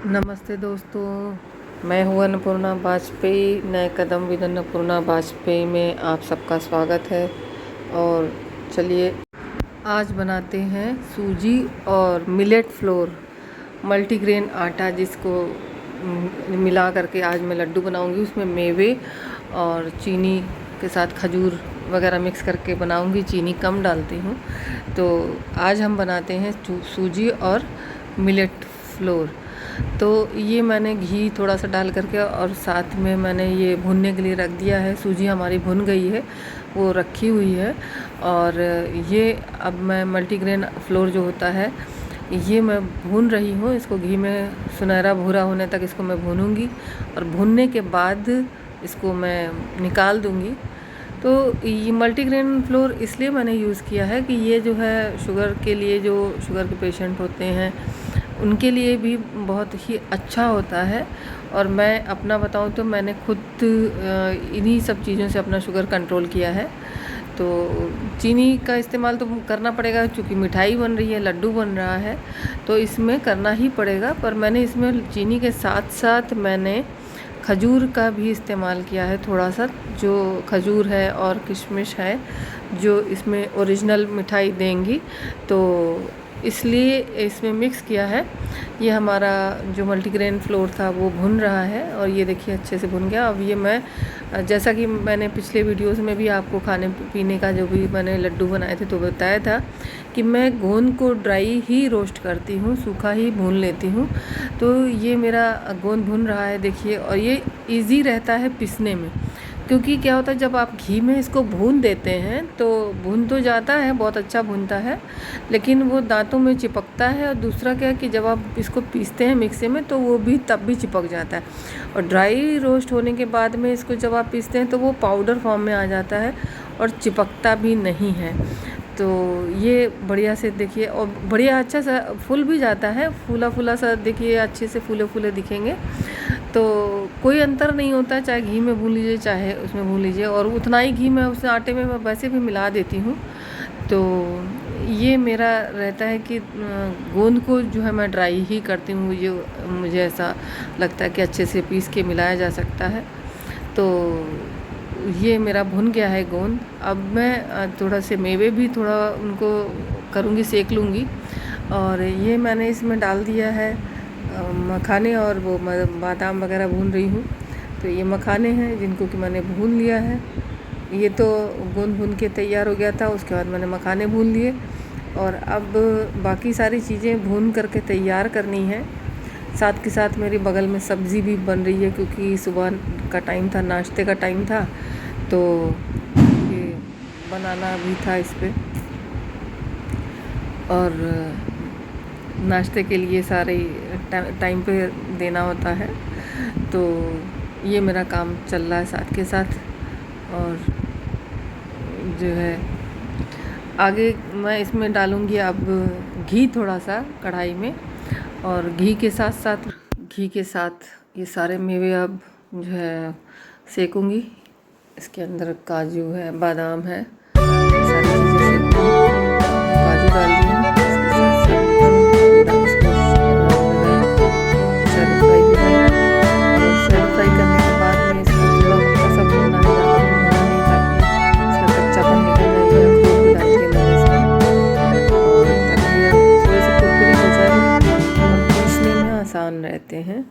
नमस्ते दोस्तों, मैं हूँ अन्नपूर्णा वाजपेयी। नए कदम विद अन्नपूर्णा वाजपेयी में आप सबका स्वागत है। और चलिए आज बनाते हैं सूजी और मिलेट फ्लोर मल्टीग्रेन आटा, जिसको मिला करके आज मैं लड्डू बनाऊंगी। उसमें मेवे और चीनी के साथ खजूर वगैरह मिक्स करके बनाऊंगी, चीनी कम डालती हूँ। तो आज हम बनाते हैं सूजी और मिलेट फ्लोर। तो ये मैंने घी थोड़ा सा डाल करके और साथ में मैंने ये भूनने के लिए रख दिया है। सूजी हमारी भुन गई है, वो रखी हुई है। और ये अब मैं मल्टीग्रेन फ्लोर जो होता है ये मैं भून रही हूँ। इसको घी में सुनहरा भूरा होने तक इसको मैं भूनूंगी और भूनने के बाद इसको मैं निकाल दूंगी। तो ये मल्टीग्रेन फ्लोर इसलिए मैंने यूज़ किया है कि ये जो है शुगर के लिए, जो शुगर के पेशेंट होते हैं उनके लिए भी बहुत ही अच्छा होता है। और मैं अपना बताऊं तो मैंने खुद इन्हीं सब चीज़ों से अपना शुगर कंट्रोल किया है। तो चीनी का इस्तेमाल तो करना पड़ेगा, क्योंकि मिठाई बन रही है, लड्डू बन रहा है, तो इसमें करना ही पड़ेगा। पर मैंने इसमें चीनी के साथ साथ मैंने खजूर का भी इस्तेमाल किया है थोड़ा सा। जो खजूर है और किशमिश है जो इसमें ओरिजिनल मिठाई देंगी, तो इसलिए इसमें मिक्स किया है। ये हमारा जो मल्टीग्रेन फ्लोर था वो भुन रहा है और ये देखिए अच्छे से भुन गया। अब ये मैं, जैसा कि मैंने पिछले वीडियोस में भी आपको खाने पीने का जो भी मैंने लड्डू बनाए थे तो बताया था कि मैं गोंद को ड्राई ही रोस्ट करती हूँ, सूखा ही भून लेती हूँ। तो ये मेरा गोंद भुन रहा है देखिए। और ये इजी रहता है पीसने में, क्योंकि क्या होता है जब आप घी में इसको भून देते हैं तो भून तो जाता है, बहुत अच्छा भूनता है, लेकिन वो दांतों में चिपकता है। और दूसरा क्या है कि जब आप इसको पीसते हैं मिक्सी में तो वो भी तब भी चिपक जाता है। और ड्राई रोस्ट होने के बाद में इसको जब आप पीसते हैं तो वो पाउडर फॉर्म में आ जाता है और चिपकता भी नहीं है। तो ये बढ़िया से देखिए, और बढ़िया अच्छा सा फूल भी जाता है, फूला फूला सा देखिए, अच्छे से फूले फूले दिखेंगे। तो कोई अंतर नहीं होता, चाहे घी में भून लीजिए चाहे उसमें भून लीजिए। और उतना ही घी मैं उस आटे में मैं वैसे भी मिला देती हूँ। तो ये मेरा रहता है कि गोंद को जो है मैं ड्राई ही करती हूँ। ये मुझे ऐसा लगता है कि अच्छे से पीस के मिलाया जा सकता है। तो ये मेरा भुन गया है गोंद। अब मैं थोड़ा से मेवे भी थोड़ा उनको करूँगी, सेक लूँगी। और ये मैंने इसमें डाल दिया है मखाने, और वो बादाम वगैरह भून रही हूँ। तो ये मखाने हैं जिनको कि मैंने भून लिया है। ये तो गोंद भून के तैयार हो गया था, उसके बाद मैंने मखाने भून लिए। और अब बाकी सारी चीज़ें भून करके तैयार करनी है। साथ के साथ मेरी बगल में सब्ज़ी भी बन रही है, क्योंकि सुबह का टाइम था, नाश्ते का टाइम था, तो ये बनाना भी था इस पर। और नाश्ते के लिए सारे टाइम पे देना होता है। तो ये मेरा काम चल रहा है साथ के साथ। और जो है आगे मैं इसमें डालूँगी अब घी थोड़ा सा कढ़ाई में, और घी के साथ ये सारे मेवे अब जो है सेकूँगी। इसके अंदर काजू है, बादाम है, सारी चीज़ें सेकूँगी। काजू डाल दिए हैं, इसके साथ साथ पूरा इसको शैलो फ्राई करेंगे। और शैलो फ्राई करने के बाद में इसको थोड़ा हल्का सा भूनना है, ज़्यादा भूनना नहीं, ताकि इसका कच्चापन निकल जाए। या अखरोट भी डाल दिए मैंने इसमें, और ताकि ये थोड़े से कुरकुरे हो जाए और पीसने में आसान रहते हैं।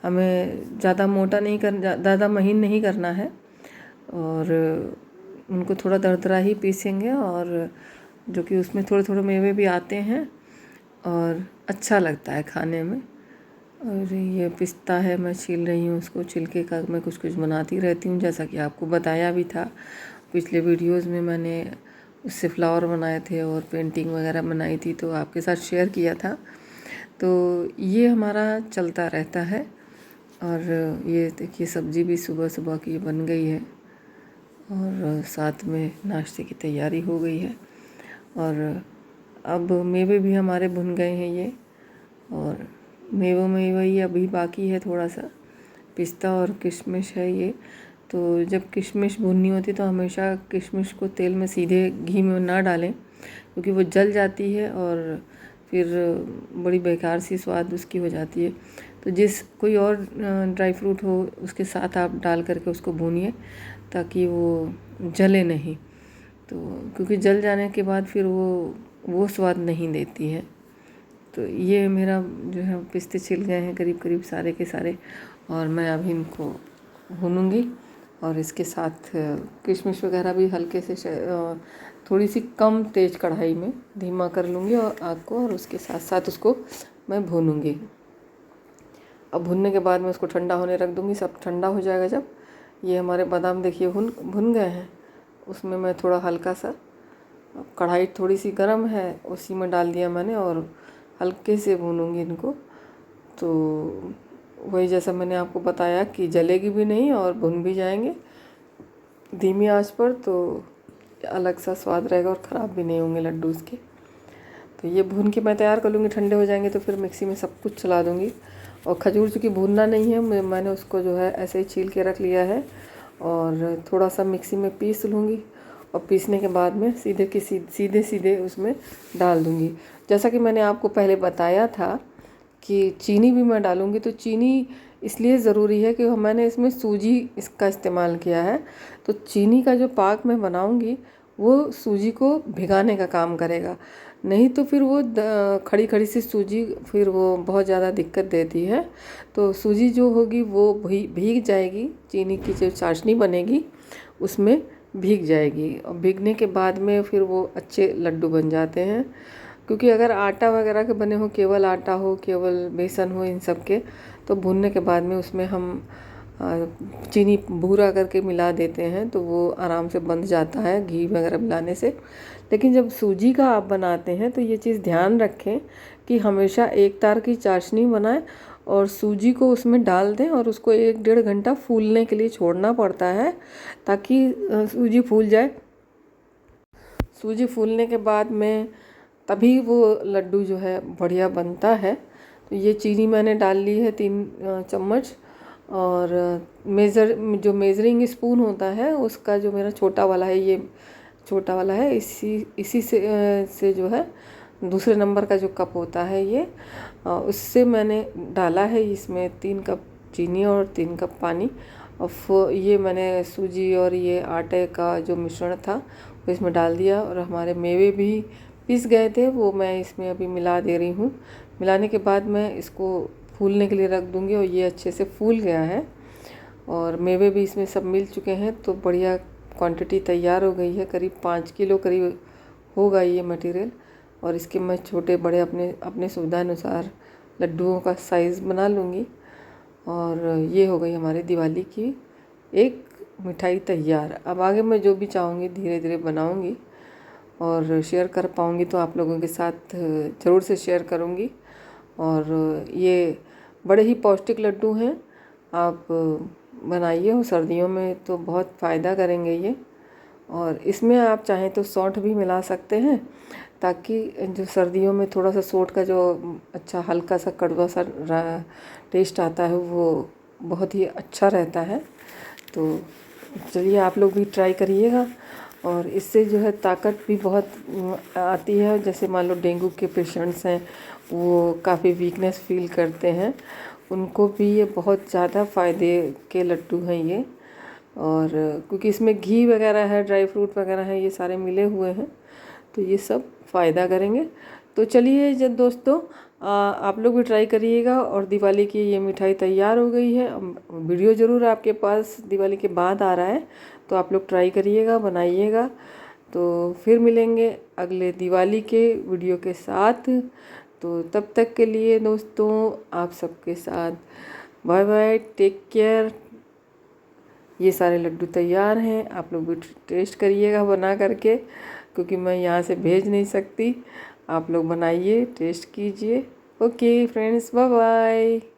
हमें ज़्यादा मोटा नहीं ज़्यादा महीन नहीं करना है, और उनको थोड़ा दरदरा ही पीसेंगे। और जो कि उसमें थोड़े थोड़े मेवे भी आते हैं और अच्छा लगता है खाने में। और ये पिस्ता है, मैं छील रही हूँ उसको, छिलके का मैं कुछ कुछ बनाती रहती हूँ, जैसा कि आपको बताया भी था पिछले वीडियोस में। मैंने उससे फ्लावर बनाए थे और पेंटिंग वगैरह बनाई थी, तो आपके साथ शेयर किया था। तो ये हमारा चलता रहता है। और ये देखिए सब्ज़ी भी सुबह सुबह की बन गई है, और साथ में नाश्ते की तैयारी हो गई है। और अब मेवे भी हमारे भुन गए हैं ये। और मेवों में वही अभी बाकी है थोड़ा सा, पिस्ता और किशमिश है ये। तो जब किशमिश भुननी होती तो हमेशा किशमिश को तेल में सीधे घी में ना डालें, क्योंकि वो जल जाती है और फिर बड़ी बेकार सी स्वाद उसकी हो जाती है। तो जिस कोई और ड्राई फ्रूट हो उसके साथ आप डाल करके उसको भूनिए ताकि वो जले नहीं। तो क्योंकि जल जाने के बाद फिर वो स्वाद नहीं देती है। तो ये मेरा जो है पिस्ते छिल गए हैं करीब करीब सारे के सारे, और मैं अभी इनको भूनूंगी। और इसके साथ किशमिश वगैरह भी हल्के से थोड़ी सी कम तेज कढ़ाई में धीमा कर लूँगी और आग को, और उसके साथ साथ उसको मैं भूनूंगी। अब भुनने के बाद मैं उसको ठंडा होने रख दूँगी। सब ठंडा हो जाएगा जब, ये हमारे बादाम देखिए भुन गए हैं। उसमें मैं थोड़ा हल्का सा, कढ़ाई थोड़ी सी गर्म है उसी में डाल दिया मैंने, और हल्के से भूनूंगी इनको। तो वही जैसा मैंने आपको बताया कि जलेगी भी नहीं और भुन भी जाएंगे धीमी आंच पर, तो अलग सा स्वाद रहेगा और ख़राब भी नहीं होंगे लड्डू उसके। तो ये भून के मैं तैयार कर लूँगी, ठंडे हो जाएंगे तो फिर मिक्सी में सब कुछ चला दूँगी। और खजूर चूँकि भूनना नहीं है, मैंने उसको जो है ऐसे ही छील के रख लिया है, और थोड़ा सा मिक्सी में पीस लूँगी। और पीसने के बाद में सीधे उसमें डाल दूँगी। जैसा कि मैंने आपको पहले बताया था कि चीनी भी मैं डालूँगी, तो चीनी इसलिए ज़रूरी है कि मैंने इसमें सूजी इसका इस्तेमाल किया है। तो चीनी का जो पाक मैं बनाऊँगी वो सूजी को भिगाने का काम करेगा, नहीं तो फिर वो खड़ी खड़ी सी सूजी फिर वो बहुत ज़्यादा दिक्कत देती है। तो सूजी जो होगी वो भीग जाएगी, चीनी की जो चाशनी बनेगी उसमें भीग जाएगी, और भीगने के बाद में फिर वो अच्छे लड्डू बन जाते हैं। क्योंकि अगर आटा वगैरह के बने हो, केवल आटा हो, केवल बेसन हो, इन सब के, तो भूनने के बाद में उसमें हम चीनी भूरा करके मिला देते हैं तो वो आराम से बंध जाता है घी वगैरह मिलाने से। लेकिन जब सूजी का आप बनाते हैं तो ये चीज़ ध्यान रखें कि हमेशा एक तार की चाशनी बनाएं और सूजी को उसमें डाल दें, और उसको 1-1.5 घंटा फूलने के लिए छोड़ना पड़ता है ताकि सूजी फूल जाए। सूजी फूलने के बाद में तभी वो लड्डू जो है बढ़िया बनता है। तो ये चीनी मैंने डाल ली है 3 चम्मच, और जो मेज़रिंग स्पून होता है उसका जो मेरा छोटा वाला है, ये छोटा वाला है, इसी से जो है दूसरे नंबर का जो कप होता है ये, उससे मैंने डाला है इसमें 3 कप चीनी और 3 कप पानी। और ये मैंने सूजी और ये आटे का जो मिश्रण था वो इसमें डाल दिया, और हमारे मेवे भी पिस गए थे वो मैं इसमें अभी मिला दे रही हूँ। मिलाने के बाद मैं इसको फूलने के लिए रख दूँगी, और ये अच्छे से फूल गया है और मेवे भी इसमें सब मिल चुके हैं। तो बढ़िया क्वांटिटी तैयार हो गई है, करीब 5 किलो करीब होगा ये मटेरियल। और इसके मैं छोटे बड़े अपने सुविधा अनुसार लड्डुओं का साइज़ बना लूँगी। और ये हो गई हमारी दिवाली की एक मिठाई तैयार। अब आगे मैं जो भी चाहूँगी धीरे धीरे बनाऊँगी और शेयर कर पाऊँगी तो आप लोगों के साथ ज़रूर से शेयर करूँगी। और ये बड़े ही पौष्टिक लड्डू हैं, आप बनाइए, और सर्दियों में तो बहुत फ़ायदा करेंगे ये। और इसमें आप चाहें तो सौंठ भी मिला सकते हैं ताकि जो सर्दियों में थोड़ा सा सौंठ का जो अच्छा हल्का सा कड़वा सा टेस्ट आता है वो बहुत ही अच्छा रहता है। तो चलिए आप लोग भी ट्राई करिएगा, और इससे जो है ताकत भी बहुत आती है। जैसे मान लो डेंगू के पेशेंट्स हैं, वो काफ़ी वीकनेस फील करते हैं, उनको भी ये बहुत ज़्यादा फ़ायदे के लड्डू हैं ये। और क्योंकि इसमें घी वगैरह है, ड्राई फ्रूट वगैरह है, ये सारे मिले हुए हैं, तो ये सब फ़ायदा करेंगे। तो चलिए जब दोस्तों आप लोग भी ट्राई करिएगा। और दिवाली की ये मिठाई तैयार हो गई है। वीडियो ज़रूर आपके पास दिवाली के बाद आ रहा है, तो आप लोग ट्राई करिएगा, बनाइएगा। तो फिर मिलेंगे अगले दिवाली के वीडियो के साथ। तो तब तक के लिए दोस्तों आप सबके साथ बाय बाय, टेक केयर। ये सारे लड्डू तैयार हैं, आप लोग भी टेस्ट करिएगा बना करके, क्योंकि मैं यहाँ से भेज नहीं सकती। आप लोग बनाइए, टेस्ट कीजिए। Okay friends, bye bye.